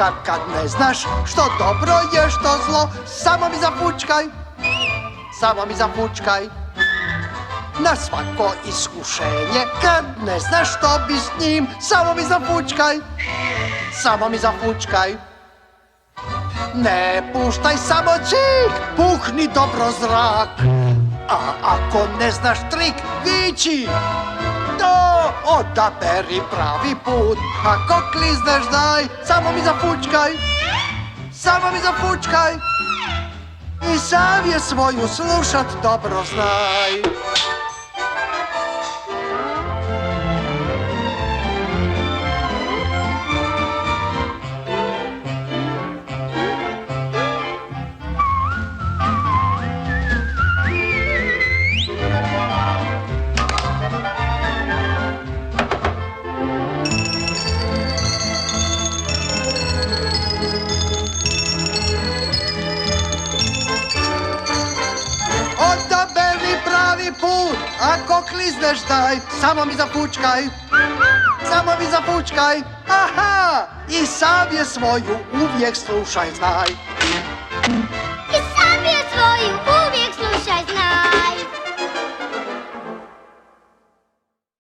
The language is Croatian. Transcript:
kad ne znaš što dobro je, što zlo, samo mi zafučkaj, samo mi zafučkaj. Na svako iskušenje, kad ne znaš što bi s njim, samo mi zafučkaj, samo mi zafučkaj. Ne puštaj samo čik, puhni dobro zrak. A ako ne znaš trik, viči, to odaberi pravi put. Ako klizneš daj, samo mi zafučkaj, samo mi zafučkaj. I savjet svoju slušat dobro znaj. Odaberi pravi put, ako klizneš daj, samo mi zafučkaj, samo mi zafučkaj. Aha, i savjet svoju uvijek slušaj znaj.